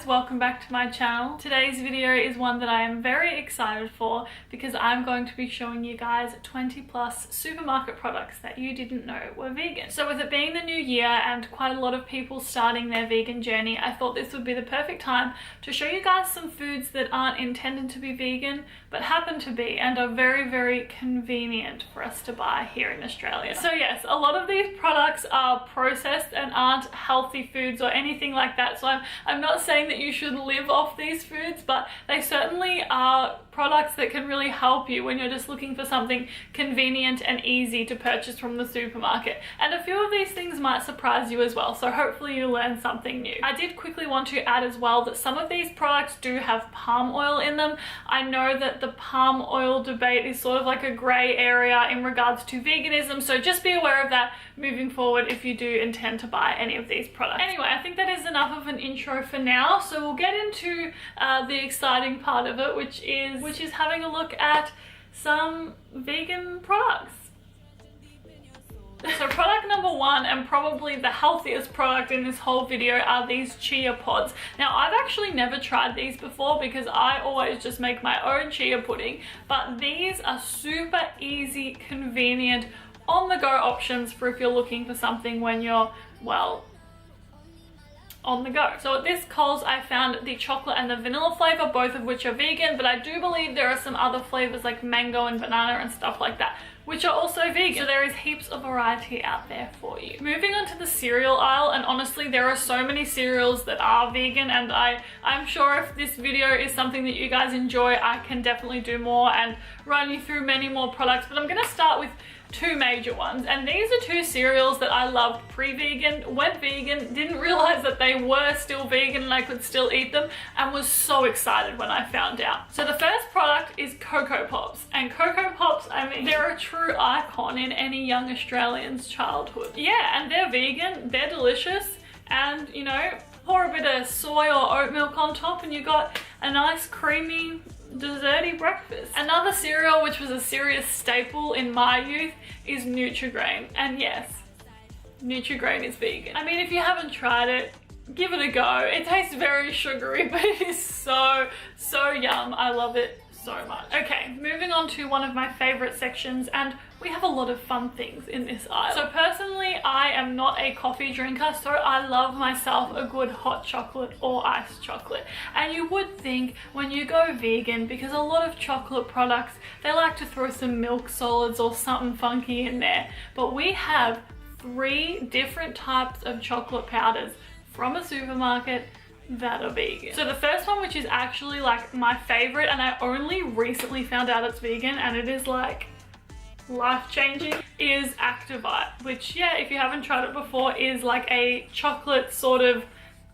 welcome back to my channel. Today's video is one that I am very excited for because I'm going to be showing you guys 20 plus supermarket products that you didn't know were vegan. So with it being the new year and quite a lot of people starting their vegan journey, I thought this would be the perfect time to show you guys some foods that aren't intended to be vegan but happen to be and are very, very convenient for us to buy here in Australia. So yes, a lot of these products are processed and aren't healthy foods or anything like that. So I'm not saying that you should live off these foods, but they certainly are products that can really help you when you're just looking for something convenient and easy to purchase from the supermarket. And a few of these things might surprise you as well, so hopefully you learn something new. I did quickly want to add as well that some of these products do have palm oil in them. I know that the palm oil debate is sort of like a grey area in regards to veganism, so just be aware of that moving forward if you do intend to buy any of these products. Anyway, I think that is enough of an intro for now, so we'll get into the exciting part of it, which is having a look at some vegan products. So product number one, and probably the healthiest product in this whole video, are these chia pods. Now I've actually never tried these before because I always just make my own chia pudding, but these are super easy, convenient, on-the-go options for if you're looking for something when you're, well, on the go. So at this Coles I found the chocolate and the vanilla flavor, both of which are vegan, but I do believe there are some other flavors like mango and banana and stuff like that which are also vegan. So there is heaps of variety out there for you. Moving on to the cereal aisle, and honestly there are so many cereals that are vegan, and I'm sure if this video is something that you guys enjoy, I can definitely do more and run you through many more products, but I'm gonna start with two major ones, and these are two cereals that I loved pre-vegan, went vegan, didn't realize that they were still vegan and I could still eat them, and was so excited when I found out. So the first product is Coco Pops, and Coco Pops, I mean, they're a true icon in any young Australian's childhood. Yeah, and they're vegan, they're delicious, and you know, pour a bit of soy or oat milk on top and you got a nice creamy desserty breakfast. Another cereal which was a serious staple in my youth is Nutri-Grain, and yes, Nutri-Grain is vegan. I mean, if you haven't tried it, give it a go. It tastes very sugary, but it is so yum. I love it so much. Okay, moving on to one of my favorite sections, and we have a lot of fun things in this aisle. So personally, I am not a coffee drinker, so I love myself a good hot chocolate or iced chocolate. And you would think when you go vegan, because a lot of chocolate products, they like to throw some milk solids or something funky in there, but we have 3 different types of chocolate powders from a supermarket that are vegan. So the first one, which is actually like my favorite, and I only recently found out it's vegan and it is like life-changing, is Activite, which, yeah, if you haven't tried it before, is like a chocolate sort of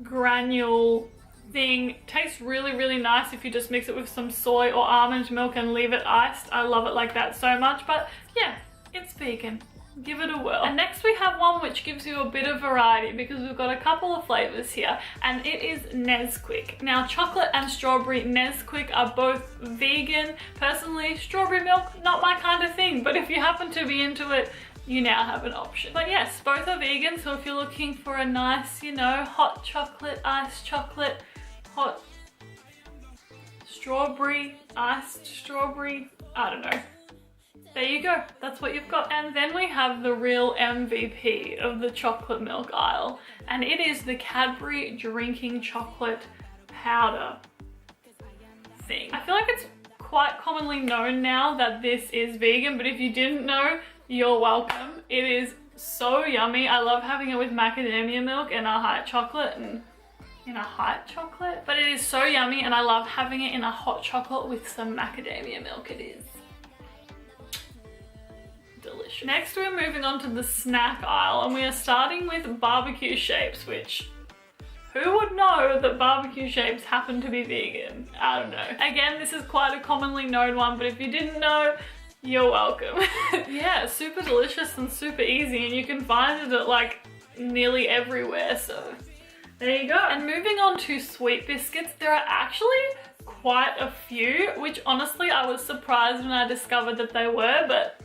granule thing. Tastes really nice if you just mix it with some soy or almond milk and leave it iced. I love it like that so much, but yeah, it's vegan. Give it a whirl. And next we have one which gives you a bit of variety because we've got a couple of flavors here, and it is Nesquik. Now chocolate and strawberry Nesquik are both vegan. Personally, strawberry milk, not my kind of thing, but if you happen to be into it, you now have an option. But yes, both are vegan, so if you're looking for a nice, you know, hot chocolate, iced chocolate, hot strawberry, iced strawberry, I don't know. There you go, that's what you've got. And then we have the real MVP of the chocolate milk aisle, and it is the Cadbury drinking chocolate powder thing. I feel like it's quite commonly known now that this is vegan, but if you didn't know, you're welcome. It is so yummy. I love having it with macadamia milk and a hot chocolate but it is so yummy, and I love having it in a hot chocolate with some macadamia milk. It is delicious. Next we're moving on to the snack aisle, and we are starting with barbecue shapes, which who would know that barbecue shapes happen to be vegan? I don't know. Again, this is quite a commonly known one, but if you didn't know, you're welcome. Yeah, super delicious and super easy, and you can find it at like nearly everywhere, so there you go. And moving on to sweet biscuits, there are actually quite a few, which honestly I was surprised when I discovered that they were, but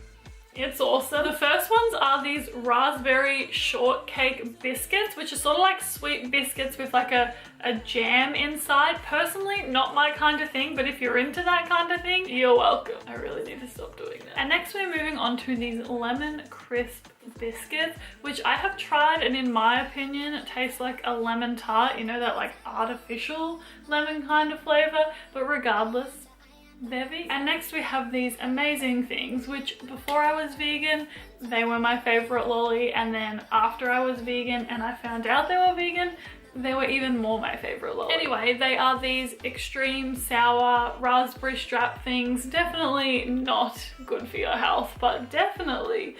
It's awesome. The first ones are these raspberry shortcake biscuits, which are sort of like sweet biscuits with like a jam inside. Personally, not my kind of thing, but if you're into that kind of thing, you're welcome. I really need to stop doing that. And next we're moving on to these lemon crisp biscuits, which I have tried, and in my opinion it tastes like a lemon tart, you know, that like artificial lemon kind of flavor, but regardless, they're vegan. And next we have these amazing things, which before I was vegan, they were my favorite lolly, and then after I was vegan and I found out they were vegan, they were even more my favorite lolly. Anyway, they are these extreme sour raspberry strap things. Definitely not good for your health, but definitely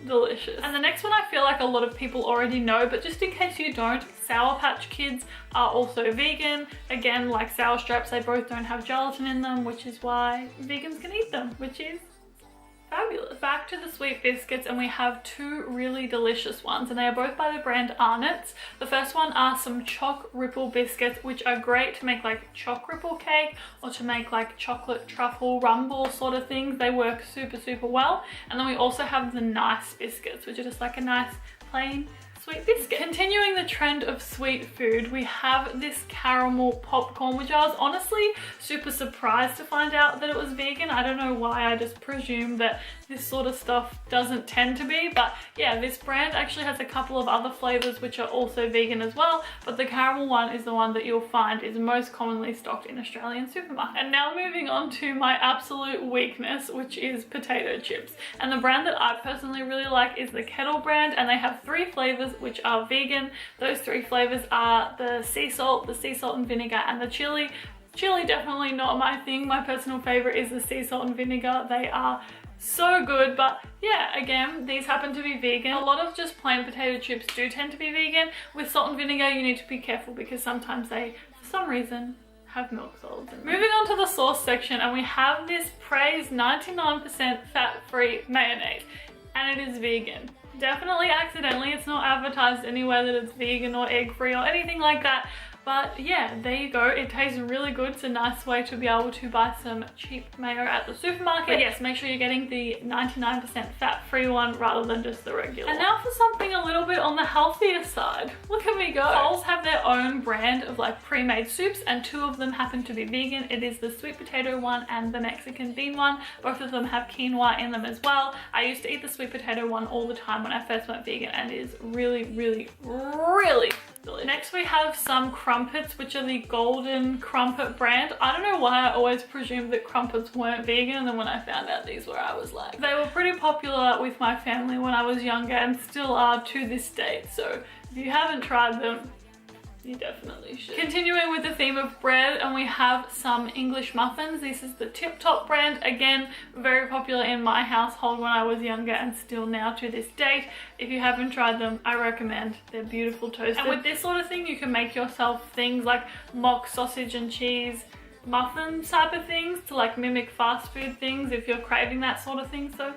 delicious. And the next one I feel like a lot of people already know, but just in case you don't, Sour Patch Kids are also vegan. Again, like Sour Straps, they both don't have gelatin in them, which is why vegans can eat them, which is fabulous. Back to the sweet biscuits, and we have two really delicious ones, and they are both by the brand Arnott's. The first one are some Choc Ripple biscuits, which are great to make like Choc Ripple cake or to make like chocolate truffle rumble sort of things. They work super well. And then we also have the Nice biscuits, which are just like a nice plain sweet biscuit. Continuing the trend of sweet food, we have this caramel popcorn, which I was honestly super surprised to find out that it was vegan. I don't know why, I just presumed that this sort of stuff doesn't tend to be, but yeah, this brand actually has a couple of other flavors which are also vegan as well, but the caramel one is the one that you'll find is most commonly stocked in Australian supermarkets. And now moving on to my absolute weakness, which is potato chips. And the brand that I personally really like is the Kettle brand, and they have 3 flavors which are vegan. Those 3 flavors are the sea salt and vinegar, and the chili. Chili definitely not my thing. My personal favorite is the sea salt and vinegar. They are so good, but yeah, again, these happen to be vegan. A lot of just plain potato chips do tend to be vegan. With salt and vinegar, you need to be careful because sometimes they, for some reason, have milk solids in them. Moving on to the sauce section, and we have this Praise 99% fat-free mayonnaise, and it is vegan. Definitely accidentally, it's not advertised anywhere that it's vegan or egg-free or anything like that. But yeah, there you go. It tastes really good. It's a nice way to be able to buy some cheap mayo at the supermarket. But yes, make sure you're getting the 99% fat-free one rather than just the regular. And now for something a little bit on the healthier side. Look at me go. Coles have their own brand of like pre-made soups, and 2 of them happen to be vegan. It is the sweet potato one and the Mexican bean one. Both of them have quinoa in them as well. I used to eat the sweet potato one all the time when I first went vegan, and it is really delicious. Next we have some crumpets, which are the Golden Crumpet brand. I don't know why I always presumed that crumpets weren't vegan, and then when I found out these were, I was like, they were pretty popular with my family when I was younger and still are to this date. So if you haven't tried them, you definitely should. Continuing with the theme of bread, and we have some English muffins. This is the Tip Top brand. Again, very popular in my household when I was younger and still now to this date. If you haven't tried them, I recommend. They're beautiful toasted. And with this sort of thing, you can make yourself things like mock sausage and cheese muffin type of things to like mimic fast food things if you're craving that sort of thing. So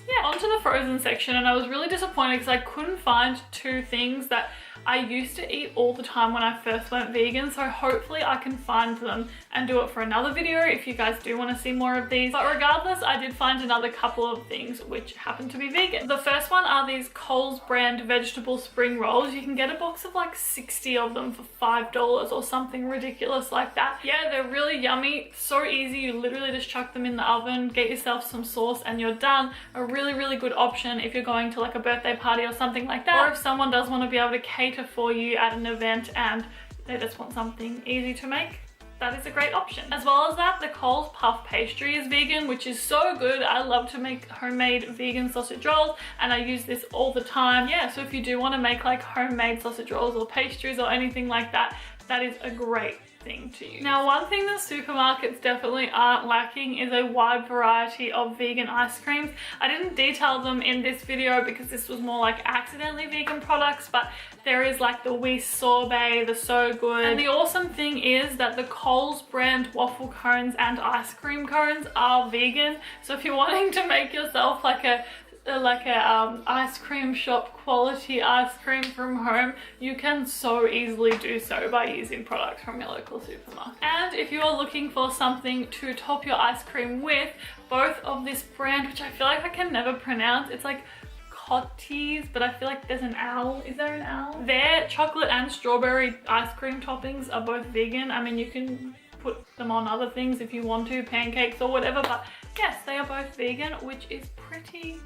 yeah, onto the frozen section, and I was really disappointed because I couldn't find 2 things that I used to eat all the time when I first went vegan, so hopefully I can find them and do it for another video if you guys do want to see more of these. But regardless, I did find another couple of things which happen to be vegan. The first one are these Coles brand vegetable spring rolls. You can get a box of like 60 of them for $5 or something ridiculous like that. Yeah, they're really yummy, so easy. You literally just chuck them in the oven, get yourself some sauce, and you're done. A really good option if you're going to like a birthday party or something like that, or if someone does want to be able to cater for you at an event and they just want something easy to make. That is a great option. As well as that, the Coles puff pastry is vegan, which is so good. I love to make homemade vegan sausage rolls, and I use this all the time. Yeah, so if you do want to make like homemade sausage rolls or pastries or anything like that, that is a great thing to use. Now, one thing that supermarkets definitely aren't lacking is a wide variety of vegan ice creams. I didn't detail them in this video because this was more like accidentally vegan products, but there is like the Weiss sorbet, the So Good. And the awesome thing is that the Coles brand waffle cones and ice cream cones are vegan. So if you're wanting to make yourself like a like a ice cream shop quality ice cream from home, you can so easily do so by using products from your local supermarket. And if you are looking for something to top your ice cream with, both of this brand, which I feel like I can never pronounce, it's like Cottees, but I feel like there's an owl. Is there an owl? Their chocolate and strawberry ice cream toppings are both vegan. I mean, you can put them on other things if you want to, pancakes or whatever, but yes, they are both vegan, which is pretty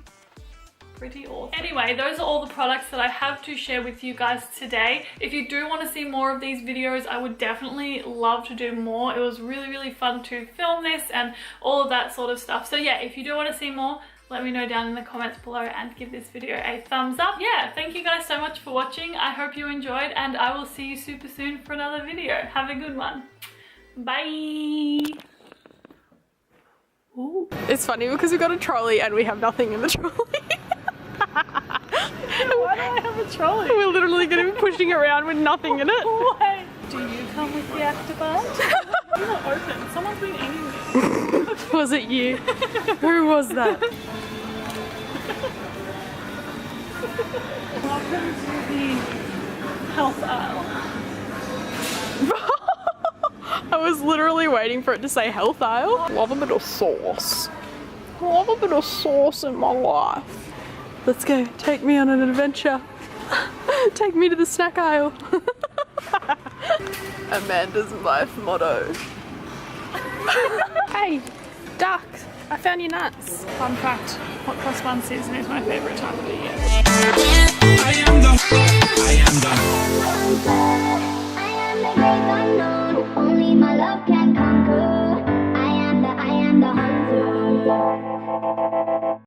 awesome. Anyway, those are all the products that I have to share with you guys today. If you do want to see more of these videos, I would definitely love to do more. It was really fun to film this and all of that sort of stuff. So yeah, if you do want to see more, let me know down in the comments below and give this video a thumbs up. Yeah, thank you guys so much for watching. I hope you enjoyed, and I will see you super soon for another video. Have a good one. Bye. Ooh. It's funny because we've got a trolley and we have nothing in the trolley. Why do I have a trolley? We're literally going to be pushing around with nothing in it. Why? Do you come with the Actibart? I'm not open. Someone's been eating me. Was it you? Who was that? Welcome to the health aisle. I was literally waiting for it to say health aisle. Love a bit of sauce. Love a bit of sauce in my life. Let's go. Take me on an adventure. Take me to the snack aisle. Amanda's life motto. Hey, duck. I found your nuts. Fun fact, hot cross bun season is my favourite time of the year. I am the only my love can